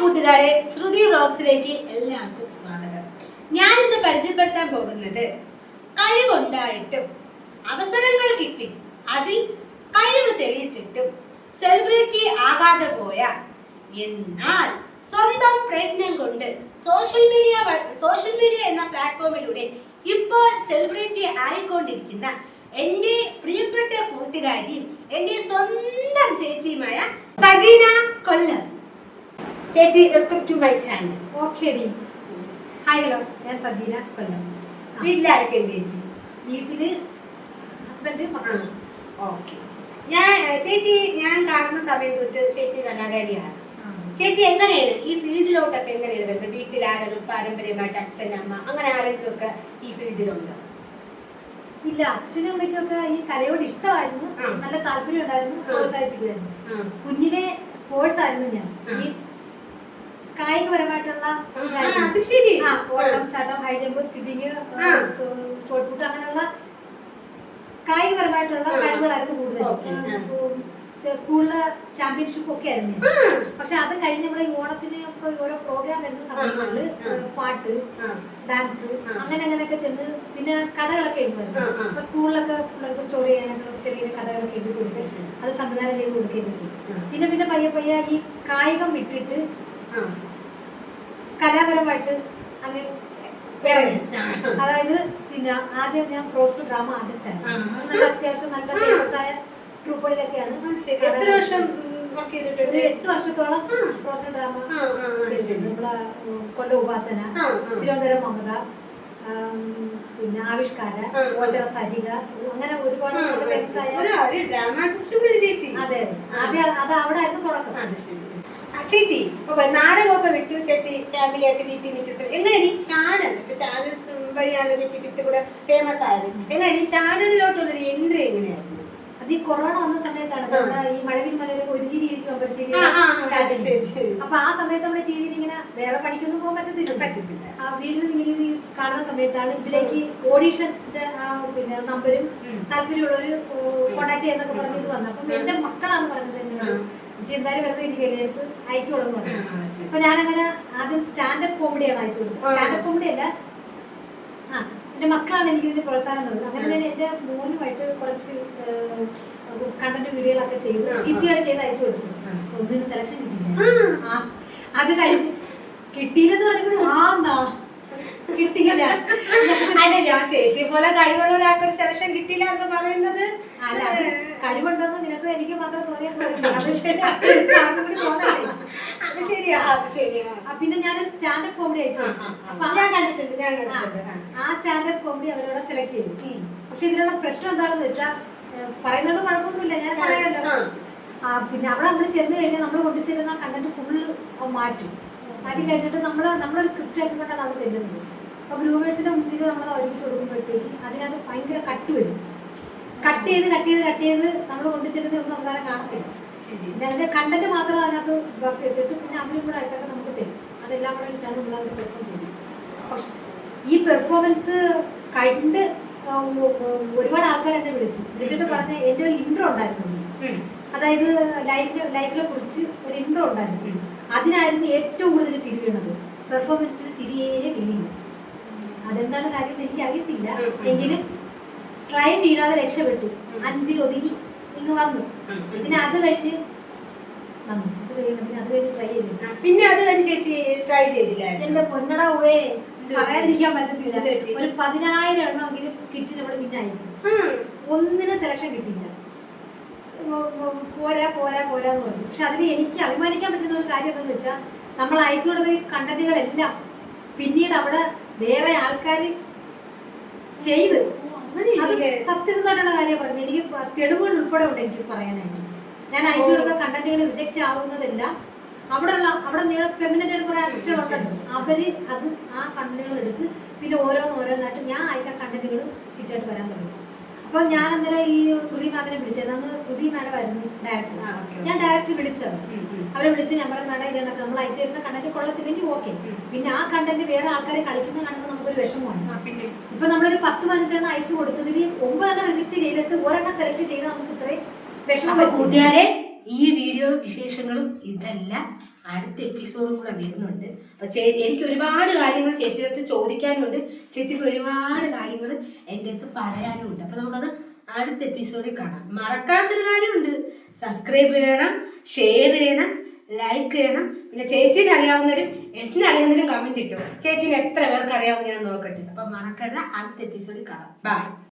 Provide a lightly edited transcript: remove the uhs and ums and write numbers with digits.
കൂട്ടുകാരെ, ശ്രുതി വ്ളോഗ്സിലേക്ക് എല്ലാവർക്കും സ്വാഗതം. ഞാനിന്ന് പരിചയപ്പെടുത്താൻ പോകുന്നത് കഴിവുണ്ടായിട്ടും അവസരങ്ങൾ കിട്ടി അതിൽ കഴിവ് തെളിയിച്ചിട്ടും സെലിബ്രിറ്റി ആകാതെ പോയ, എന്നാൽ സ്വന്തം പ്രയത്നം കൊണ്ട് സോഷ്യൽ മീഡിയ എന്ന പ്ലാറ്റ്ഫോമിലൂടെ ഇപ്പോൾ സെലിബ്രിറ്റി ആയിക്കൊണ്ടിരിക്കുന്ന എൻ്റെ പ്രിയപ്പെട്ട കൂട്ടുകാരിയും എൻ്റെ സ്വന്തം ചേച്ചിയുമായ സജീന കൊല്ലം. ചേച്ചി, welcome to my channel. Okay ഡി. ഹായ്, ഹലോ, ഞാൻ സജീന കൊല്ലം. വീട്ടിലാരൊക്കെ ഉണ്ട് ചേച്ചി? വീട്ടില് ഹസ്ബൻഡ്, മക്കള്. ഓക്കെ. ഞാൻ കാണുന്ന സമയം തൊട്ട് ചേച്ചി കലാകാരിയാണ്. ചേച്ചി എങ്ങനെയാണ് ഈ ഫീൽഡിലോട്ടൊക്കെ എങ്ങനെയാണ് വരുന്നത്? വീട്ടിൽ ആരെങ്കിലും പാരമ്പര്യമായിട്ട് അച്ഛൻ, അമ്മ, അങ്ങനെ ആരെങ്കിലും ഒക്കെ ഈ ഫീൽഡിലുണ്ടോ? ഇല്ല, അച്ഛനും അമ്മയ്ക്കൊക്കെ ഈ കലയോട് ഇഷ്ടമായിരുന്നു, നല്ല താല്പര്യം ഉണ്ടായിരുന്നു, പ്രോത്സാഹിപ്പിക്കുമായിരുന്നു. കുഞ്ഞിലെ സ്പോർട്സ് ആയിരുന്നു ഞാൻ. ഈ കായികപരമായിട്ടുള്ള ഓട്ടം, ചാട്ടം, high jump, skipping, shot put, അങ്ങനെയുള്ള കായികപരമായിട്ടുള്ള കഴിവുകളായിരുന്നു കൂടുതൽ. സ്കൂളില് ചാമ്പ്യൻഷിപ്പ് ഒക്കെ ആയിരുന്നു. പക്ഷെ അത് കഴിഞ്ഞ് നമ്മുടെ ഈ ഓണത്തിന് ഒക്കെ ഓരോ പ്രോഗ്രാം വരുന്ന സമയങ്ങളില് പാട്ട്, ഡാൻസ്, അങ്ങനെയൊക്കെ ചെന്ന് പിന്നെ കഥകളൊക്കെ എഴുതുമായിരുന്നു. അപ്പൊ സ്കൂളിലൊക്കെ പിള്ളേർക്ക് സ്റ്റോറി ചെയ്യാനൊക്കെ ചെറിയ കഥകളൊക്കെ എഴുതി കൊടുക്കുക, അത് സംവിധാനം ചെയ്ത് കൊടുക്കുകയൊക്കെ ചെയ്യും. പിന്നെ പയ്യെ ഈ കായികം വിട്ടിട്ട് കലാപരമായിട്ട് അങ്ങനെ അതായത് പിന്നെ ആദ്യം ഞാൻ പ്രൊഫഷണൽ ഡ്രാമ ആർട്ടിസ്റ്റ് ആയിരുന്നു. നല്ല അത്യാവശ്യം നല്ല ഫേമസ് ആയ ട്രൂപ്പുകളിലൊക്കെയാണ്. 8 വർഷത്തോളം പ്രൊഫഷണൽ ഡ്രാമ ചെയ്തിട്ടുണ്ട്. നമ്മളെ കൊല്ലം ഉപാസന, തിരുവനന്തപുരം മമത, പിന്നെ ആവിഷ്കാര, ഓച്ചറ സരിക, അങ്ങനെ ഒരുപാട് ഫേമസ് ആയ അതെ അത് അവിടെ ആയിരുന്നു തുടക്കം. ചേച്ചി നാടകമൊക്കെ വിട്ടു ചേച്ചി ഫാമിലിയായിട്ട് വീട്ടിൽ നിൽക്കുന്ന എങ്ങനെയാണ് ഈ ചാനൽ, ചാനൽ വഴിയാണ് ചേച്ചി കിട്ടി കൂടെ ഫേമസ് ആയത്? എങ്ങനെയാണ് ഈ ചാനലിലോട്ടുള്ളൊരു എൻട്രി എങ്ങനെയായിരുന്നു? അത് ഈ കൊറോണ വന്ന സമയത്താണ് ഈ മഴവിൽ മലയിൽ ഒരു ചിരി അപ്പൊ ആ സമയത്ത് നമ്മുടെ ടി വിയിൽ ഇങ്ങനെ വേറെ പണിക്കൊന്നും പോകാൻ പറ്റത്തില്ല. ആ വീട്ടിൽ ഇങ്ങനെ കാണുന്ന സമയത്താണ് ഇതിലേക്ക് ഓഡീഷന്റെ പിന്നെ നമ്പരും താല്പര്യമുള്ളവര് കോണ്ടാക്ട് ചെയ്യാന്നൊക്കെ പറഞ്ഞ് ഇത് വന്നു. അപ്പം എന്റെ മക്കളാണ് പറഞ്ഞത് എന്നോട് എന്തായാലും വെറുതെ ഇരിക്കല്ലേ, എടുത്ത് അയച്ചു കൊടുക്കുന്നു പറഞ്ഞു. അപ്പൊ ഞാനങ്ങനെ ആദ്യം സ്റ്റാൻഡപ്പ് കോമഡിയാണ് അയച്ചു കൊടുത്തത്. സ്റ്റാൻഡപ്പ് കോമഡി അല്ല, എന്റെ മക്കളാണ് എനിക്ക് ഇതിന് പ്രോത്സാഹനം തന്നത്. അങ്ങനെ ഞാൻ എന്റെ മോനുമായിട്ട് കുറച്ച് കണ്ടന്റ് വീഡിയോകളൊക്കെ ചെയ്ത് സ്കിറ്റുകൾ ചെയ്ത് അയച്ചു കൊടുത്തു. ഒന്നിനും സെലക്ഷൻ കിട്ടിയില്ല. അത് കഴിഞ്ഞ് കിട്ടിയില്ലെന്ന് പറഞ്ഞപ്പോൾ കിട്ടിയില്ല. അല്ല, ഞാൻ ചേച്ചി പോലെ കഴിവുള്ള ഒരാൾക്കൊരു സെലക്ഷൻ കിട്ടിയില്ല എന്ന് പറയുന്നത് അല്ല, കഴിവുണ്ടെന്ന് നിനക്ക് എനിക്ക് മാത്രം തോന്നിയാൽ പിന്നെ ഞാനൊരു സ്റ്റാൻഡപ്പ് കോമഡി അയച്ചു. ആ സ്റ്റാൻഡപ്പ് കോമഡി അവരോട് സെലക്ട് ചെയ്തു. പക്ഷെ ഇതിലുള്ള പ്രശ്നം എന്താണെന്ന് വെച്ചാൽ, പറയുന്നത് കുഴപ്പമൊന്നുമില്ല, ഞാൻ പറയാമല്ലോ. പിന്നെ അവിടെ നമ്മൾ ചെന്ന് കഴിഞ്ഞാൽ നമ്മൾ കൊണ്ടുചെല്ലുന്ന കണ്ടന്റ് ഫുള്ള് മാറ്റി കഴിഞ്ഞിട്ട് നമ്മളൊരു സ്ക്രിപ്റ്റ് ആക്കിക്കൊണ്ടാണ് അവിടെ ചെല്ലുന്നത്. അപ്പൊ വ്യൂവേഴ്സിന്റെ മുന്നിൽ നമ്മൾ ഒരുമിച്ച് കൊടുക്കുമ്പോഴത്തേക്ക് അതിനകത്ത് ഭയങ്കര കട്ട് വരും. കട്ട് ചെയ്ത് നമ്മൾ കൊണ്ടുചെല്ലുന്ന ഒന്നും അവസാനം കാണത്തില്ല. അതിന്റെ കണ്ടന്റ് മാത്രം അതിനകത്ത് ബാക്കി വെച്ചിട്ട് പിന്നെ അവരും കൂടെ ആയിട്ടൊക്കെ നമുക്ക് തരും. അതെല്ലാം കൂടെ ഇട്ടാണ് നമ്മൾ അവർ പെർഫോം ചെയ്യുന്നത്. പക്ഷെ ഈ പെർഫോമൻസ് കണ്ട് ഒരുപാട് ആൾക്കാർ എന്നെ വിളിച്ചിട്ട് പറഞ്ഞ എൻ്റെ ഒരു ഇൻട്രോ ഉണ്ടായിരുന്നു. അതായത് ലൈഫിനെ കുറിച്ച് ഒരു ഇൻട്രോ ഉണ്ടായിരുന്നു. അതിനായിരുന്നു ഏറ്റവും കൂടുതൽ ചിരി വീണത്. പെർഫോമൻസിൽ ചിരിയേ വീണില്ല. അതെന്താണ് കാര്യം എനിക്ക് അറിയത്തില്ല. എങ്കിലും സ്ലൈം വീഴാതെ രക്ഷപ്പെട്ടു. 5-ൽ ഒതുങ്ങി ഇങ്ങ് വന്നു. പിന്നെ അത് കഴിഞ്ഞ് ട്രൈ ചെയ്തു. പിന്നെ അത് കഴിഞ്ഞ് ചേച്ചി ട്രൈ ചെയ്തില്ല? എന്റെ പൊന്നടാ പോയേ, പറയാതിരിക്കാൻ പറ്റത്തില്ല. ഒരു 10,000 എണ്ണമെങ്കിലും സ്കിറ്റിന് നമ്മൾ പിന്നെ അയച്ചു. ഒന്നിനും സെലക്ഷൻ കിട്ടിയില്ല. പോരാന്ന് പറഞ്ഞു. പക്ഷെ അതിന് എനിക്ക് അഭിമാനിക്കാൻ പറ്റുന്ന ഒരു കാര്യം എന്താണെന്ന് വെച്ചാൽ, നമ്മൾ അയച്ചു കൊടുത്ത കണ്ടന്റുകളെല്ലാം പിന്നീട് അവിടെ വേറെ ആൾക്കാർ ചെയ്ത് അത് സത്യസന്ധമായിട്ടുള്ള കാര്യം പറഞ്ഞു. എനിക്ക് തെളിവുകൾ ഉൾപ്പെടെ ഉണ്ട് എനിക്ക് പറയാനായിട്ട്. ഞാൻ അയച്ചു കൊടുത്ത കണ്ടന്റുകൾ റിജക്റ്റ് ആവുന്നതെല്ലാം അവിടെ ഫെമിനൈറ്റ് കുറെ ആർട്ടിസ്റ്റുകളുണ്ടല്ലോ, അവര് അത് ആ കണ്ടന്റുകൾ എടുത്ത് പിന്നെ ഓരോന്നായിട്ട് ഞാൻ അയച്ച കണ്ടന്റുകൾ സ്കിറ്റായിട്ട് വരാൻ തുടങ്ങി. അപ്പൊ ഞാൻ അന്നേരം ഈ ശ്രുതി മാമിനെ വിളിച്ചത്. അന്ന് ശ്രുതി മാഡമായിരുന്നു ഡയറക്ടർ. ഞാൻ ഡയറക്ടർ വിളിച്ചത്. അവരെ വിളിച്ച് ഞാൻ പറഞ്ഞു, മാഡം ഇതൊക്കെ നമ്മൾ അയച്ചു തരുന്ന കണ്ടന്റ് കൊള്ളത്തില്ലെങ്കിൽ ഓക്കെ. പിന്നെ ആ കണ്ടന്റ് വേറെ ആൾക്കാരെ കളിക്കുന്ന കാണുമ്പോൾ നമുക്കൊരു വിഷമമാണ്. ഇപ്പൊ നമ്മളൊരു 10-15 അയച്ചു കൊടുത്തതിൽ 9 റിജക്ട് ചെയ്തിട്ട് ഒരെണ്ണം സെലക്ട് ചെയ്താൽ നമുക്ക് ഇത്രയും വിഷമം. കൂട്ടുകാരെ, ഈ വീഡിയോ വിശേഷങ്ങളും ഇതെല്ലാം അടുത്ത എപ്പിസോഡും കൂടെ വരുന്നുണ്ട്. അപ്പോൾ എനിക്ക് ഒരുപാട് കാര്യങ്ങൾ ചേച്ചിയുടെ അടുത്ത് ചോദിക്കാനുണ്ട്, ചേച്ചിക്ക് ഒരുപാട് കാര്യങ്ങൾ എൻ്റെ അടുത്ത് പറയാനുമുണ്ട്. അപ്പോൾ നമുക്കത് അടുത്ത എപ്പിസോഡിൽ കാണാം. മറക്കാത്തൊരു കാര്യമുണ്ട്, സബ്സ്ക്രൈബ് ചെയ്യണം, ഷെയർ ചെയ്യണം, ലൈക്ക് ചെയ്യണം. പിന്നെ ചേച്ചീനെ അറിയാവുന്നവരും എന്നെ അറിയാവുന്നവരും കമൻറ്റ് ഇട്ടു. ചേച്ചീനെ എത്ര പേർക്ക് അറിയാവുന്ന ഞാൻ നോക്കട്ടെ. അപ്പം മറക്കരുത്, അടുത്ത എപ്പിസോഡിൽ കാണാം. ബൈ.